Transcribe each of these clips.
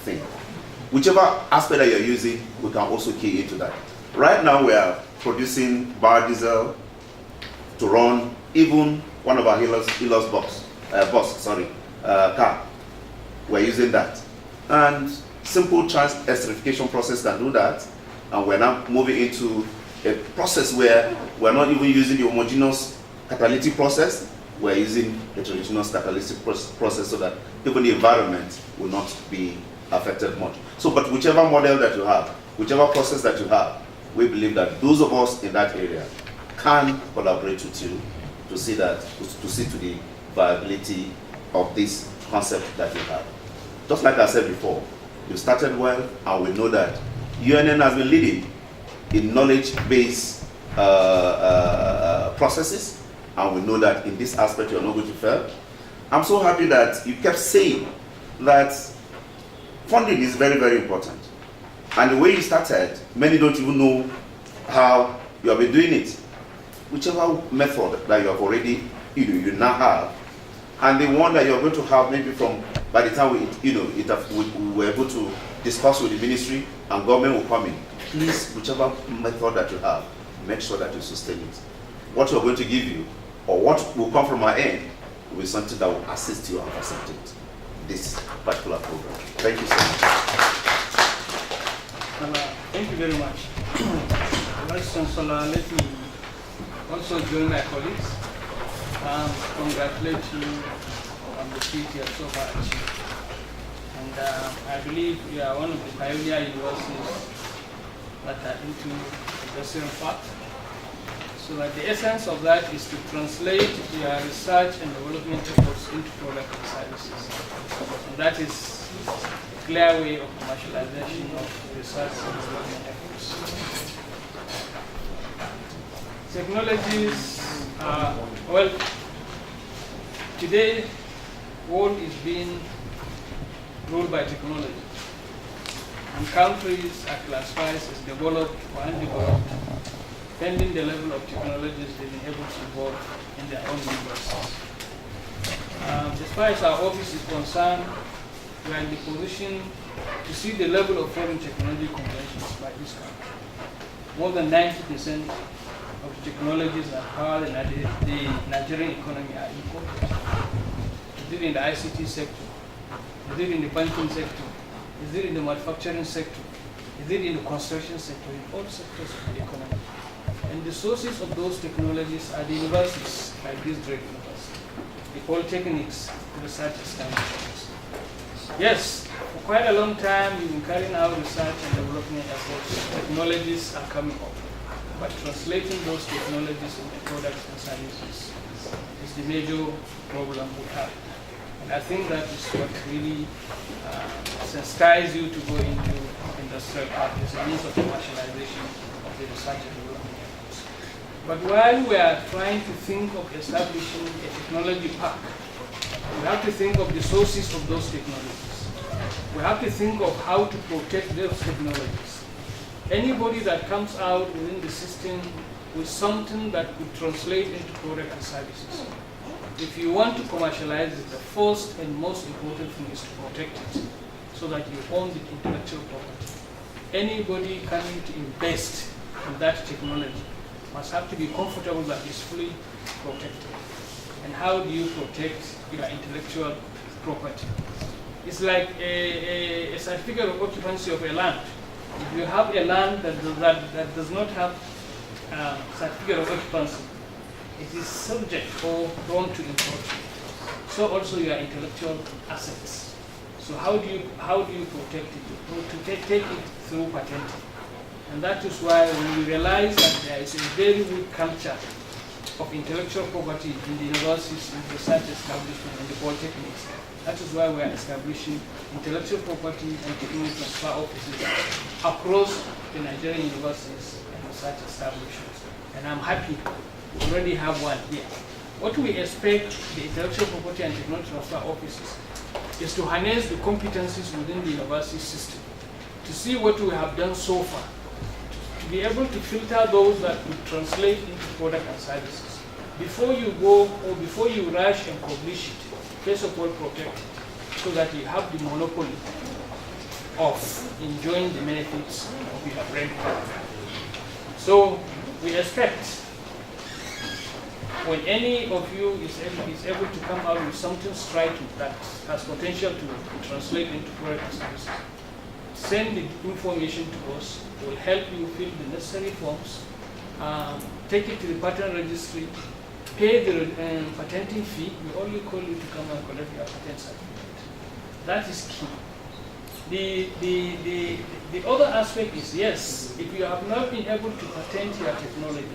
thing. Whichever aspect that you're using, we can also key into that. Right now we are producing biodiesel to run even one of our Helios car. We're using that. And simple trans esterification process can do that. And we're now moving into a process where we're not even using the homogeneous catalytic process, we're using the heterogeneous catalytic process so that even the environment will not be affected much. So, but whichever model that you have, whichever process that you have, we believe that those of us in that area can collaborate with you to see to the viability of this concept that you have. Just like I said before, you started well, and we know that UNN has been leading in knowledge-based processes, and we know that in this aspect you're not going to fail. I'm so happy that you kept saying that funding is very, very important. And the way you started, many don't even know how you have been doing it. Whichever method that you have already, you now have, and the one that you're going to have maybe from, by the time we were able to discuss with the ministry and government will come in, please, whichever method that you have, make sure that you sustain it. What we're going to give you, or what will come from our end, will be something that will assist you and facilitate this particular program. Thank you so much. Thank you very much. Vice Chancellor, let me also join my colleagues and congratulate you on the feat you have so far achieved. And I believe you are one of the pioneer universities that are into industrial park. So that the essence of that is to translate your research and development efforts into product and services. And that is a clear way of commercialization of research and development efforts. Technologies are, well, today, world is being ruled by technology. And countries are classified as developed or undeveloped, depending the level of technologies they've been able to evolve in their own universities. As far as our office is concerned, we are in the position to see the level of foreign technology conventions by this country. More than 90% of the technologies that power the Nigerian economy are imported. Is it in the ICT sector? Is it in the banking sector? Is it in the manufacturing sector? Is it in the construction sector? In all sectors of the economy. And the sources of those technologies are the universities, like this great university, the polytechnics, the research establishments. Yes, for quite a long time we've been carrying out research and development efforts. Technologies are coming up, but translating those technologies into products and services is the major problem we have. And I think that is what really sensitizes you to go into industrial park as a means of commercialization of the research and development efforts. But while we are trying to think of establishing a technology park, we have to think of the sources of those technologies. We have to think of how to protect those technologies. Anybody that comes out within the system with something that could translate into product and services, if you want to commercialize it, the first and most important thing is to protect it so that you own the intellectual property. Anybody coming to invest in that technology must have to be comfortable that it's fully protected. And how do you protect your intellectual property? It's like a certificate of occupancy of a land. If you have a land that does not have a certificate of occupancy, it is subject or prone to encroachment. So also your intellectual assets. So how do you protect it? To take it through patenting. And that is why when we realize that there is a very weak culture of intellectual property in the universities, in the research establishment, and the polytechnics, that is why we are establishing intellectual property and technology transfer offices across the Nigerian universities and research establishments. And I'm happy we already have one here. What we expect the intellectual property and technology transfer offices is to harness the competencies within the university system, to see what we have done so far, to be able to filter those that could translate into product and services. Before you go or before you rush and publish it, first of all protect it so that you have the monopoly of enjoying the benefits of your brain power. So we expect when any of you is able to come out with something striking that has potential to translate into product services, send the information to us. We'll help you fill the necessary forms, take it to the patent registry, pay the patenting fee. We only call you to come and collect your patent certificate. That is key. The other aspect is, yes, if you have not been able to patent your technology,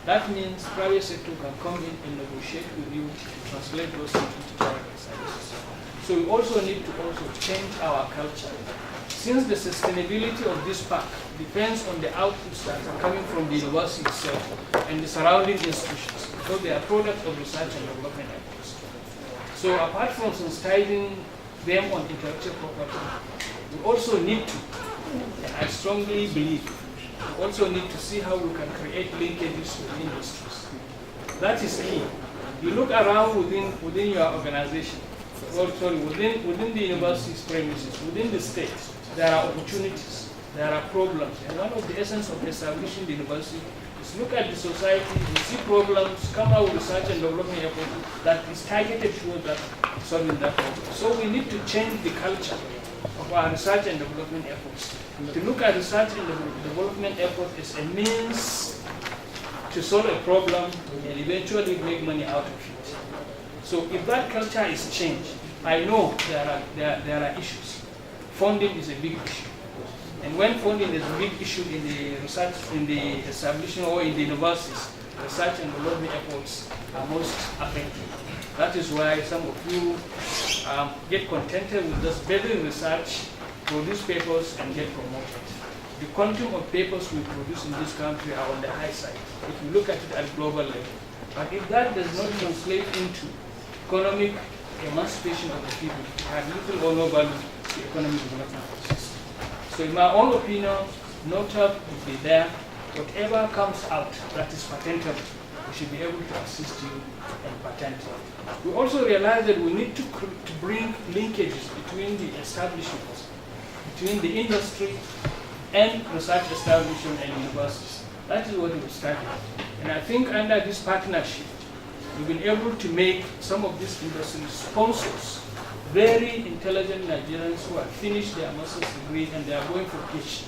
that means private sector can come in and negotiate with you to translate those into product services. So we also need to change our culture. Since the sustainability of this park depends on the outputs that are coming from the university itself and the surrounding institutions, because they are products of research and development efforts. So apart from sensitizing them on intellectual property, we also need to, and I strongly believe, we also need to see how we can create linkages with industries. That is key. You look around within your organization, within the university's premises, within the state, there are opportunities, there are problems. And one of the essence of establishing the university is look at the society, you see problems, come out with research and development effort that is targeted towards that, solving that problem. So we need to change the culture of our research and development efforts. To look at research and development effort as a means to solve a problem and eventually make money out of it. So if that culture is changed, I know there are issues. Funding is a big issue. And when funding is a big issue in the research, in the establishment or in the universities, research and development efforts are most affected. That is why some of you get contented with just building research, produce papers, and get promoted. The quantum of papers we produce in this country are on the high side, if you look at it at global level. But if that does not translate into economic emancipation of the people, it has little or no value to economic development of the system. So in my own opinion, NOTAP will be there. Whatever comes out that is patentable, we should be able to assist you and patent it. We also realize that we need to bring linkages between the establishments, between the industry and research establishment and universities. That is what we started. And I think under this partnership, we've been able to make some of these industries sponsors, very intelligent Nigerians who have finished their master's degree and they are going for PhD.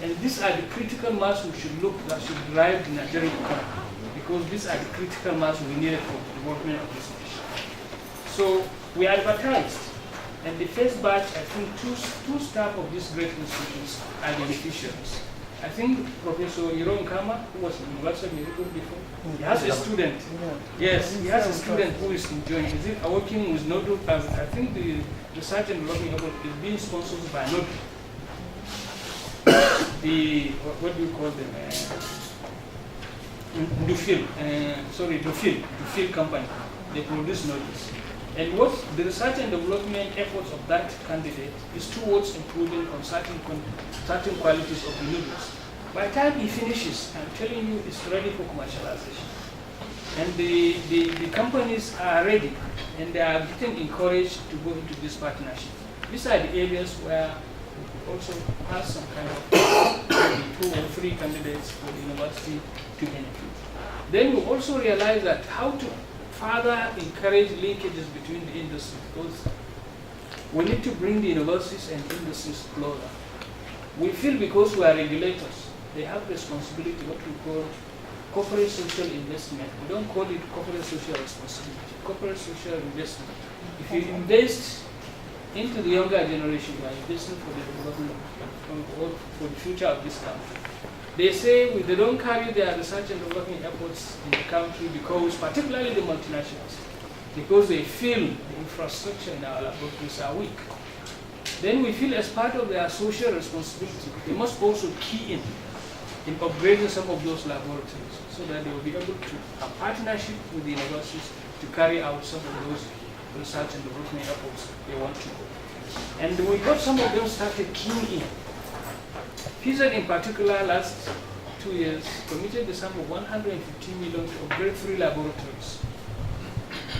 And these are the critical mass we should look that should drive the Nigerian economy, because these are the critical mass we needed for the development of this nation. So we advertised, and the first batch, I think two staff of these great institutions are beneficiaries. I think Professor Iro Nkama, who was in the University of Maiduguri before, he has a student. Yes, he has a student who is enjoying. Is it working with Nodu? I think the research and development effort is being sponsored by Nodu. What do you call them? Dufil company. They produce Nodus. And what the research and development efforts of that candidate is towards improving on certain qualities of the noodles. By the time he finishes, I'm telling you, it's ready for commercialization. And the companies are ready, and they are getting encouraged to go into this partnership. These are the areas where we also have some kind of maybe 2 or 3 candidates for the university to benefit. Then we also realize that how to further encourage linkages between the industries, because we need to bring the universities and industries closer. We feel because we are regulators, they have responsibility, what we call corporate social investment. We don't call it corporate social responsibility, corporate social investment. If you invest into the younger generation, you are investing for the development or for the future of this country. They say they don't carry their research and development efforts in the country because, particularly the multinationals, because they feel the infrastructure in our laboratories are weak. Then we feel as part of their social responsibility, they must also key in upgrading some of those laboratories so that they will be able to have partnership with the universities to carry out some of those research and development efforts they want to do. And we got some of them started keying in. PZ in particular, last 2 years, committed the sum of 150 million to upgrade 3 laboratories.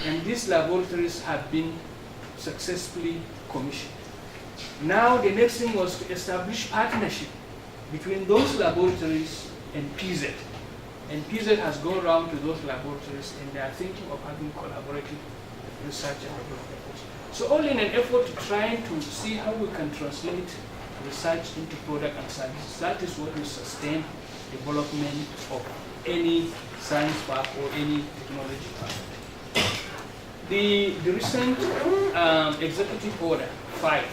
And these laboratories have been successfully commissioned. Now the next thing was to establish partnership between those laboratories and PZ. And PZ has gone around to those laboratories and they are thinking of having collaborative research and development. So all in an effort to trying to see how we can translate research into product and services. That is what will sustain development of any science park or any technology park. The recent executive order 5,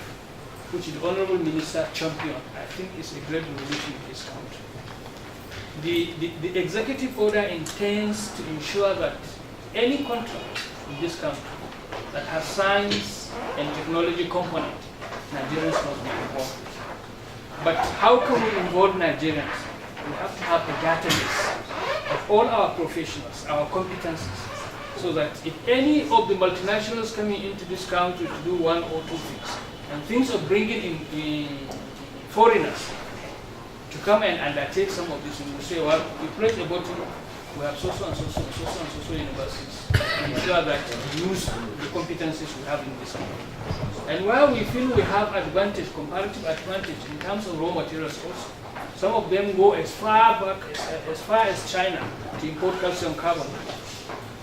which the Honorable Minister championed, I think is a great revolution in this country. The executive order intends to ensure that any contract in this country that has science and technology component, Nigerians must be involved. But how can we involve Nigerians? We have to have a database of all our professionals, our competencies, so that if any of the multinationals coming into this country to do one or two things, and things of bringing in foreigners to come and undertake some of this, and we say, well, we press a button, we have so and so universities, and ensure that we use the competencies we have in this country. And while we feel we have advantage, comparative advantage in terms of raw materials also, some of them go as far back as China to import calcium carbonate.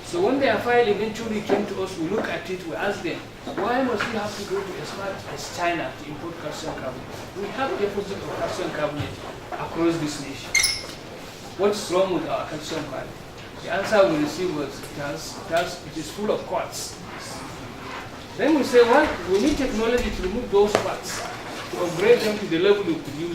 So when their file eventually came to us, we look at it, we ask them, why must we have to go to as far as China to import calcium carbonate? We have deposit of calcium carbonate across this nation. What's wrong with our calcium carbonate? The answer we received was it is full of quartz. Then we say, well, we need technology to remove those quartz, to upgrade them to the level we could use.